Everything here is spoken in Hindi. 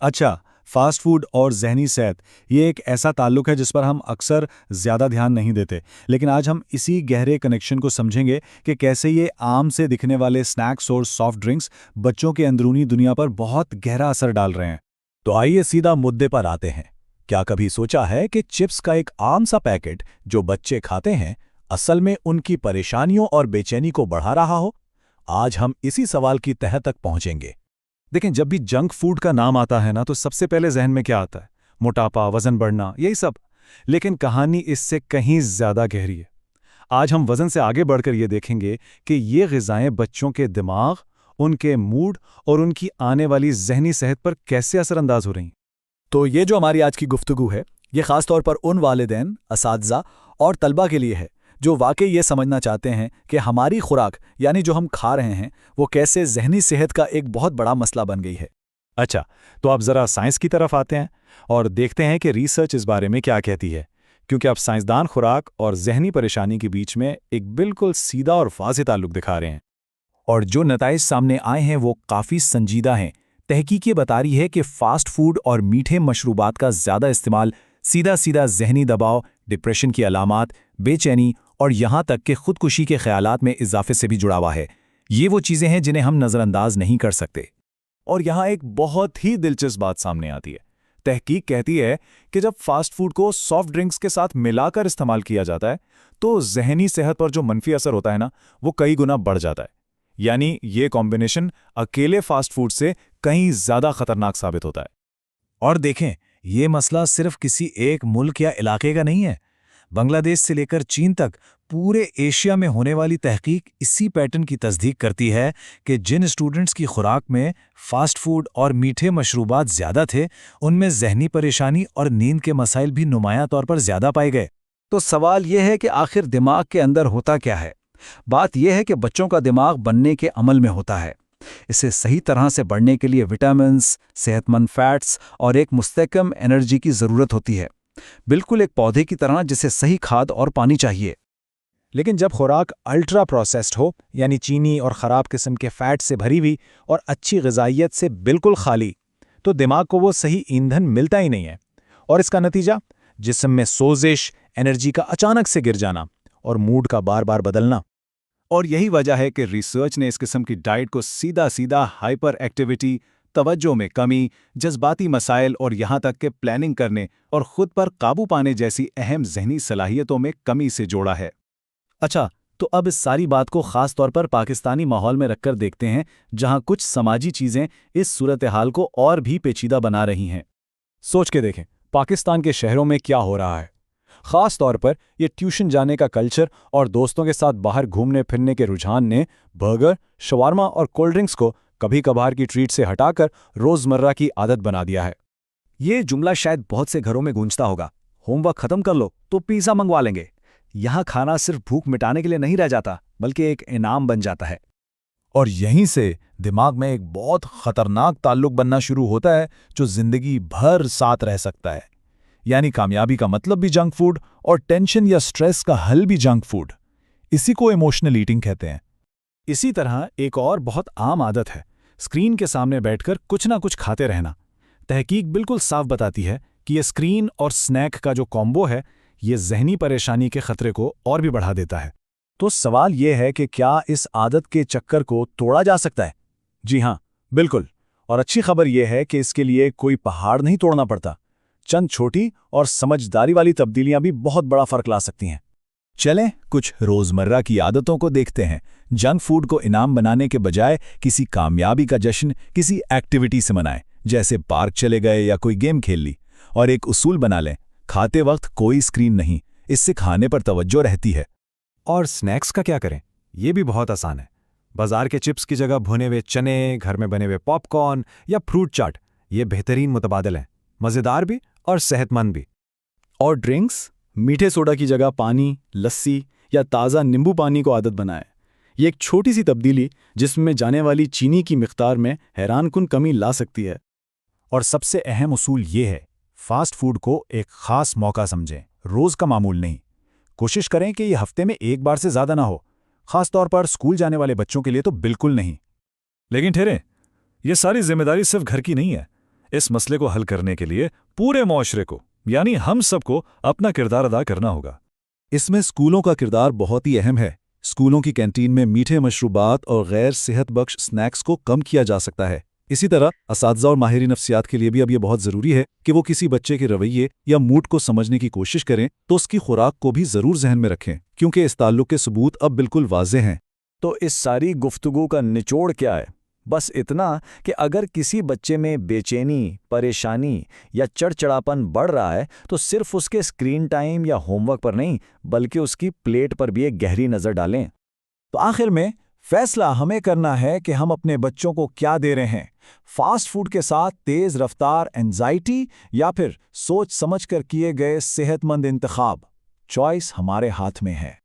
अच्छा, फास्ट फूड और ज़हनी सेहत, ये एक ऐसा ताल्लुक है जिस पर हम अक्सर ज़्यादा ध्यान नहीं देते। लेकिन आज हम इसी गहरे कनेक्शन को समझेंगे कि कैसे ये आम से दिखने वाले स्नैक्स और सॉफ्ट ड्रिंक्स बच्चों के अंदरूनी दुनिया पर बहुत गहरा असर डाल रहे हैं। तो आइए सीधा मुद्दे पर आते हैं। क्या कभी सोचा है कि चिप्स का एक आम सा पैकेट जो बच्चे खाते हैं, असल में उनकी परेशानियों और बेचैनी को बढ़ा रहा हो? आज हम इसी सवाल की तह तक पहुंचेंगे। देखें, जब भी जंक फूड का नाम आता है ना, तो सबसे पहले जहन में क्या आता है? मोटापा, वजन बढ़ना, यही सब। लेकिन कहानी इससे कहीं ज़्यादा गहरी है। आज हम वजन से आगे बढ़कर ये देखेंगे कि ये ग़िज़ाएं बच्चों के दिमाग, उनके मूड और उनकी आने वाली ज़हनी सेहत पर कैसे असरअंदाज हो रही हैं। तो ये जो हमारी आज की गुफ्तगू है, ये ख़ास तौर पर उन वालिदैन, असातिज़ा और तलबा के लिए है जो वाकई ये समझना चाहते हैं कि हमारी खुराक यानी जो हम खा रहे हैं वो कैसे ज़हनी सेहत का एक बहुत बड़ा मसला बन गई है। अच्छा, तो आप ज़रा साइंस की तरफ आते हैं और देखते हैं कि रिसर्च इस बारे में क्या कहती है। क्योंकि अब साइंसदान खुराक और ज़हनी परेशानी के बीच में एक बिल्कुल सीधा और वाज़ेह ताल्लुक दिखा रहे हैं। और जो नताइज सामने आए हैं वो काफ़ी संजीदा हैं। तहकीक ये बता रही है कि फ़ास्ट फूड और मीठे मशरूबात का ज़्यादा इस्तेमाल सीधा सीधा ज़हनी दबाव, डिप्रेशन की अलामात, बेचैनी और यहाँ तक कि खुदकुशी के ख़यालात में इजाफे से भी जुड़ा हुआ है। ये वो चीज़ें हैं जिन्हें हम नज़रअंदाज नहीं कर सकते। और यहाँ एक बहुत ही दिलचस्प बात सामने आती है। तहकीक कहती है कि जब फास्ट फूड को सॉफ्ट ड्रिंक्स के साथ मिलाकर इस्तेमाल किया जाता है, तो ज़हनी सेहत पर जो मनफी असर होता है ना, वो कई गुना बढ़ जाता है। यानी ये कॉम्बिनेशन अकेले फास्ट फूड से कहीं ज़्यादा खतरनाक साबित होता है। और देखें, ये मसला सिर्फ किसी एक मुल्क या इलाके का नहीं है। बांग्लादेश से लेकर चीन तक पूरे एशिया में होने वाली तहकीक इसी पैटर्न की तस्दीक करती है कि जिन स्टूडेंट्स की खुराक में फास्ट फूड और मीठे मशरूबात ज़्यादा थे, उनमें जहनी परेशानी और नींद के मसाइल भी नुमायां तौर पर ज़्यादा पाए गए। तो सवाल यह है कि आखिर दिमाग के अंदर होता क्या है? बात यह है कि बच्चों का दिमाग बनने के अमल में होता है। इसे सही तरह से बढ़ने के लिए विटामिन्स, सेहतमंद फैट्स और एक मुस्तहकम एनर्जी की ज़रूरत होती है, बिल्कुल एक पौधे की तरह जिसे सही खाद और पानी चाहिए। लेकिन जब खुराक अल्ट्रा प्रोसेस्ड हो, यानी चीनी और ख़राब किस्म के फैट से भरी हुई और अच्छी ग़िज़ाइयत से बिल्कुल खाली, तो दिमाग को वो सही ईंधन मिलता ही नहीं है। और इसका नतीजा जिस्म में सोजिश, एनर्जी का अचानक से गिर जाना और मूड का बार बार बदलना। और यही वजह है कि रिसर्च ने इस किस्म की डाइट को सीधा सीधा हाइपर एक्टिविटी, तवज्जो में कमी, जज्बाती मसाइल और यहाँ तक कि प्लानिंग करने और खुद पर काबू पाने जैसी अहम ज़हनी सलाहियतों में कमी से जोड़ा है। अच्छा, तो अब इस सारी बात को ख़ास तौर पर पाकिस्तानी माहौल में रखकर देखते हैं, जहां कुछ समाजी चीज़ें इस सूरत हाल को और भी पेचीदा बना रही हैं। सोच के देखें, पाकिस्तान के शहरों में क्या हो रहा है। ख़ास तौर पर ये ट्यूशन जाने का कल्चर और दोस्तों के साथ बाहर घूमने फिरने के रुझान ने बर्गर, शवारमा और कोल्ड ड्रिंक्स को कभी कभार की ट्रीट से हटाकर रोज़मर्रा की आदत बना दिया है। ये जुमला शायद बहुत से घरों में गूंजता होगा, होमवर्क खत्म कर लो तो पिज़्ज़ा मंगवा लेंगे। यहाँ खाना सिर्फ भूख मिटाने के लिए नहीं रह जाता, बल्कि एक इनाम बन जाता है। और यहीं से दिमाग में एक बहुत खतरनाक ताल्लुक बनना शुरू होता है जो जिंदगी भर साथ रह सकता है। यानी कामयाबी का मतलब भी जंक फूड और टेंशन या स्ट्रेस का हल भी जंक फूड। इसी को इमोशनल ईटिंग कहते हैं। इसी तरह एक और बहुत आम आदत है स्क्रीन के सामने बैठकर कुछ ना कुछ खाते रहना। तहकीक बिल्कुल साफ बताती है कि ये स्क्रीन और स्नैक का जो कॉम्बो है, ये ज़हनी परेशानी के खतरे को और भी बढ़ा देता है। तो सवाल यह है कि क्या इस आदत के चक्कर को तोड़ा जा सकता है? जी हाँ, बिल्कुल। और अच्छी खबर यह है कि इसके लिए कोई पहाड़ नहीं तोड़ना पड़ता। चंद छोटी और समझदारी वाली तब्दीलियां भी बहुत बड़ा फर्क ला सकती हैं। चलें कुछ रोज़मर्रा की आदतों को देखते हैं। जंक फूड को इनाम बनाने के बजाय किसी कामयाबी का जश्न किसी एक्टिविटी से मनाएं, जैसे पार्क चले गए या कोई गेम खेल ली। और एक उसूल बना लें, खाते वक्त कोई स्क्रीन नहीं, इससे खाने पर तवज्जो रहती है। और स्नैक्स का क्या करें? ये भी बहुत आसान है। बाजार के चिप्स की जगह भुने हुए चने, घर में बने हुए पॉपकॉर्न या फ्रूट चाट, ये बेहतरीन मुतबादल हैं, मज़ेदार भी और सेहतमंद भी। और ड्रिंक्स, मीठे सोडा की जगह पानी, लस्सी या ताज़ा नींबू पानी को आदत बनाएं। ये एक छोटी सी तब्दीली जिसमें जाने वाली चीनी की मिक़दार में हैरानकुन कमी ला सकती है। और सबसे अहम उसूल ये है, फास्ट फूड को एक ख़ास मौका समझें, रोज़ का मामूल नहीं। कोशिश करें कि ये हफ्ते में एक बार से ज़्यादा ना हो, ख़ास तौर पर स्कूल जाने वाले बच्चों के लिए तो बिल्कुल नहीं। लेकिन ठहरें, ये सारी जिम्मेदारी सिर्फ घर की नहीं है। इस मसले को हल करने के लिए पूरे मुआशरे को, यानी हम सबको अपना किरदार अदा करना होगा। इसमें स्कूलों का किरदार बहुत ही अहम है। स्कूलों की कैंटीन में मीठे मशरूबात और गैर सेहत बख्श स्नैक्स को कम किया जा सकता है। इसी तरह असातिज़ा और माहिरी नफ्सियात के लिए भी अब ये बहुत ज़रूरी है कि वो किसी बच्चे के रवैये या मूड को समझने की कोशिश करें तो उसकी खुराक को भी ज़रूर जहन में रखें, क्योंकि इस ताल्लुक के सबूत अब बिल्कुल वाज़ेह हैं। तो इस सारी गुफ्तगू का निचोड़ क्या है? बस इतना कि अगर किसी बच्चे में बेचैनी, परेशानी या चिड़चिड़ापन बढ़ रहा है तो सिर्फ उसके स्क्रीन टाइम या होमवर्क पर नहीं, बल्कि उसकी प्लेट पर भी एक गहरी नज़र डालें। तो आखिर में फैसला हमें करना है कि हम अपने बच्चों को क्या दे रहे हैं, फास्ट फूड के साथ तेज़ रफ्तार एंजाइटी या फिर सोच समझकर किए गए सेहतमंद इंतखाब। चॉइस हमारे हाथ में है।